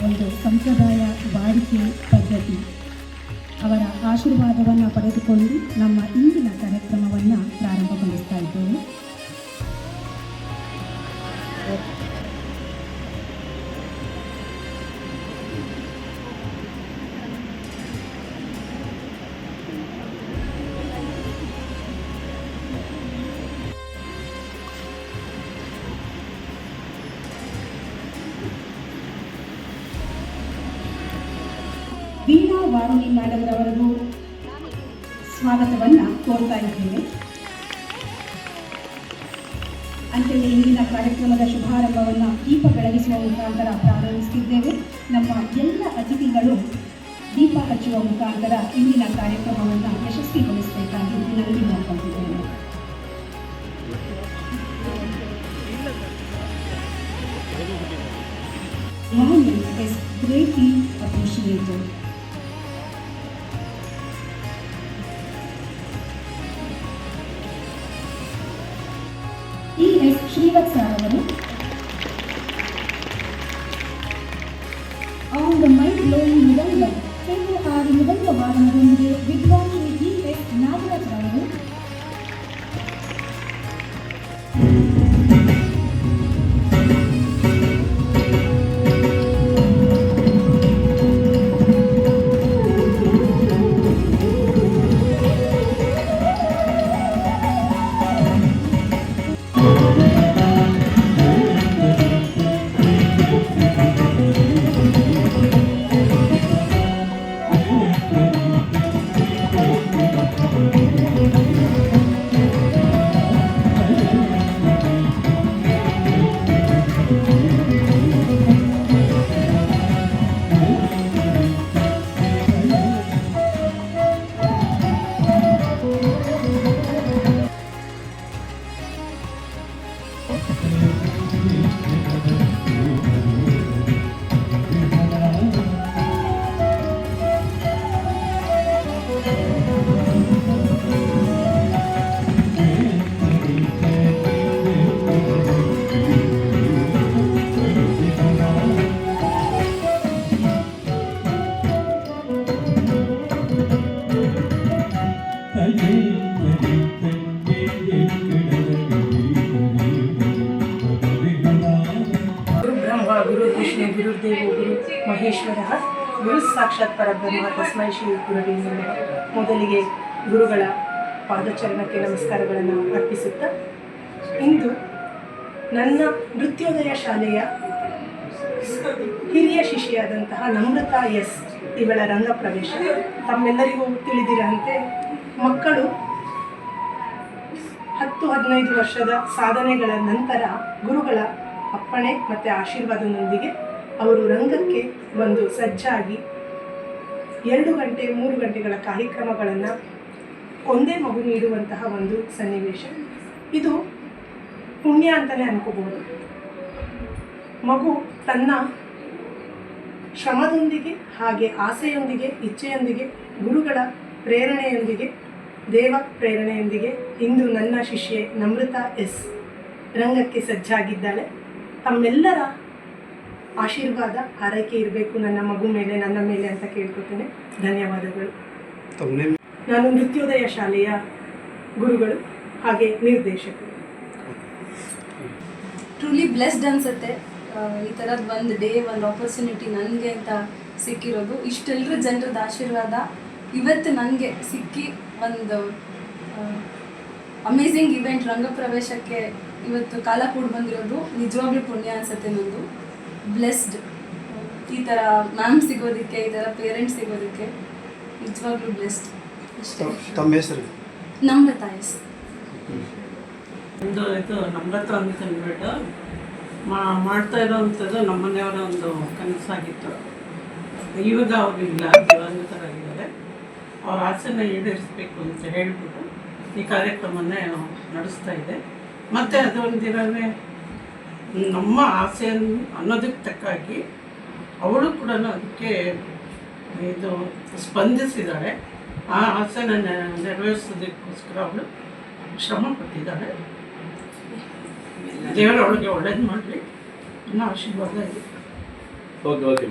ಒಂದು ಸಂಪ್ರದಾಯ ಬಾಡಿಕೆ ಪದ್ಧತಿ. ಅವರ ಆಶೀರ್ವಾದವನ್ನು ಪಡೆದುಕೊಂಡು ನಮ್ಮ ಇಂದಿನ ಕಾರ್ಯಕ್ರಮವನ್ನು ಪ್ರಾರಂಭಗೊಳಿಸ್ತಾ ಇದ್ದೇವೆ. ವೀಣಾ ವಾರುಣಿ ಮೇಡಮ್ ರವರಿಗೂ ಸ್ವಾಗತವನ್ನು ಕೋರ್ತಾ ಇದ್ದೇವೆ. ಅಂತೆಯೇ ಇಂದಿನ ಕಾರ್ಯಕ್ರಮದ ಶುಭಾರಂಭವನ್ನು ದೀಪ ಬೆಳಗಿಸುವ ಮುಖಾಂತರ ಪ್ರಾರಂಭಿಸುತ್ತಿದ್ದೇವೆ. ನಮ್ಮ ಎಲ್ಲ ಅತಿಥಿಗಳು ದೀಪ ಹಚ್ಚುವ ಮುಖಾಂತರ ಇಂದಿನ ಕಾರ್ಯಕ್ರಮವನ್ನು ಯಶಸ್ವಿಗೊಳಿಸಬೇಕಾಗಿ ವಿನಂತಿ ಮಾಡಿಕೊಂಡಿದ್ದೇವೆ. Government is greatly appreciated. E.S. Srivatsa ಅವರು on the mind-blowing ಮೃದಂಗ ಚೆಂಡು ಹಾಡಿ ಮೃದಂಗ ವಾದನದೊಂದಿಗೆ ವಿದ್ವಾನ್ ಶ್ರೀ E.S. ನಾಗರಾಜ್ ಅವರು ಗುರುದೇವೋ ಗುರು ಮಹೇಶ್ವರ ಗುರು ಸಾಕ್ಷಾತ್ ಪರಬ್ರಹ್ಮ ತಸ್ಮೈ ಶ್ರೀ ಗುರುವೇ ನಮಃ. ಮೊದಲಿಗೆ ಗುರುಗಳ ಪಾದಚರಣಕ್ಕೆ ನಮಸ್ಕಾರಗಳನ್ನು ಅರ್ಪಿಸುತ್ತಾ, ಇಂದು ನನ್ನ ನೃತ್ಯೋದಯ ಶಾಲೆಯ ಹಿರಿಯ ಶಿಷ್ಯೆಯಾದಂತಹ ನಮ್ರತಾ ಎಸ್ ಇವಳ ರಂಗ ಪ್ರವೇಶ. ತಮ್ಮೆಲ್ಲರಿಗೂ ತಿಳಿದಿರಂತೆ ಮಕ್ಕಳು 10-15 ವರ್ಷದ ಸಾಧನೆಗಳ ನಂತರ ಗುರುಗಳ ಅಪ್ಪಣೆ ಮತ್ತು ಆಶೀರ್ವಾದದೊಂದಿಗೆ ಅವರು ರಂಗಕ್ಕೆ ಒಂದು ಸಜ್ಜಾಗಿ 2 ಗಂಟೆ 3 ಗಂಟೆಗಳ ಕಾರ್ಯಕ್ರಮಗಳನ್ನು ಒಂದೇ ಮಗು ನೀಡುವಂತಹ ಒಂದು ಸನ್ನಿವೇಶ. ಇದು ಪುಣ್ಯ ಅಂತಲೇ ಅನ್ಕೋಬಹುದು. ಮಗು ತನ್ನ ಶ್ರಮದೊಂದಿಗೆ ಹಾಗೆ ಆಸೆಯೊಂದಿಗೆ ಇಚ್ಛೆಯೊಂದಿಗೆ ಗುರುಗಳ ಪ್ರೇರಣೆಯೊಂದಿಗೆ ದೇವ ಪ್ರೇರಣೆಯೊಂದಿಗೆ ಇಂದು ನನ್ನ ಶಿಷ್ಯೆ ನಮ್ರತಾ ಎಸ್ ರಂಗಕ್ಕೆ ಸಜ್ಜಾಗಿದ್ದಾಳೆ. ತಮ್ಮೆಲ್ಲರ ಆಶೀರ್ವಾದ ಹಾರೈಕೆ ಇರಬೇಕು ನನ್ನ ಮಗು ಮೇಲೆ, ನನ್ನ ಮೇಲೆ ಅಂತ ಕೇಳ್ಕೊತೇನೆ. ಧನ್ಯವಾದಗಳು. ನಾನು ನೃತ್ಯೋದಯ ಶಾಲೆಯ ಗುರುಗಳು ಹಾಗೆ ನಿರ್ದೇಶಕರು. ಟ್ರೂಲಿ ಬ್ಲೆಸ್ಡ್ ಅನಿಸುತ್ತೆ ಈ ಥರದ್ದು ಒಂದು ಡೇ, ಒಂದು ಆಪರ್ಚುನಿಟಿ ನನಗೆ ಅಂತ ಸಿಕ್ಕಿರೋದು. ಇಷ್ಟೆಲ್ಲರೂ ಜನರದ ಆಶೀರ್ವಾದ ಇವತ್ತು ನನಗೆ ಸಿಕ್ಕಿ ಒಂದು ಅಮೇಝಿಂಗ್ ಇವೆಂಟ್ ರಂಗಪ್ರವೇಶಕ್ಕೆ ಇವತ್ತು ಕಾಲ ಕೂಡ ಬಂದಿರೋದು ನಿಜವಾಗ್ಲೂ ಪುಣ್ಯ ಅನಿಸುತ್ತೆ. ನಂದು ಬ್ಲೆಸ್ಡ್ ಈ ಥರ ಮ್ಯಾಮ್ ಸಿಗೋದಕ್ಕೆ, ಈ ಥರ ಪೇರೆಂಟ್ಸ್ ಸಿಗೋದಕ್ಕೆ ನಿಜವಾಗ್ಲೂ ಬ್ಲೆಸ್ಡ್. ಅಷ್ಟೇ. ತಮ್ಮ ಹೆಸರು? ನಮ್ರತಾ ಎಸ್. ಒಂದು ಇದು ನಮ್ರತಾ ಅಂತ ಅಂದ್ಬಿಟ್ಟು ಮಾಡ್ತಾ ಇರೋವಂಥದ್ದು ನಮ್ಮ ಮನೆಯವರ ಒಂದು ಕನಸಾಗಿತ್ತು. ಇವಾಗ ಅವರು ಇಲ್ಲ, ದಿವಂಗತರಾಗಿದ್ದಾರೆ. ಅವ್ರ ಆಸೆನ ಈಡೇರಿಸಬೇಕು ಅಂತ ಹೇಳಿಬಿಟ್ಟು ಈ ಕಾರ್ಯಕ್ರಮನೇ ನಡೆಸ್ತಾ ಇದೆ. ಮತ್ತು ಅದು ಒಂದಿರವೇ ನಮ್ಮ ಆಸೆ ಅನ್ನೋದಕ್ಕೆ ತಕ್ಕಾಗಿ ಅವಳು ಕೂಡ ಅದಕ್ಕೆ ಇದು ಸ್ಪಂದಿಸಿದ್ದಾಳೆ. ಆ ಆಸೆನ ನೆರವೇರಿಸೋದಕ್ಕೋಸ್ಕರ ಅವಳು ಶ್ರಮ ಪಟ್ಟಿದ್ದಾಳೆ. ದೇವರೊಳಗೆ ಒಳ್ಳೇದು ಮಾಡಲಿ ಅನ್ನೋ ಆಶೀರ್ವಾದ ಇದೆ. Okay okay.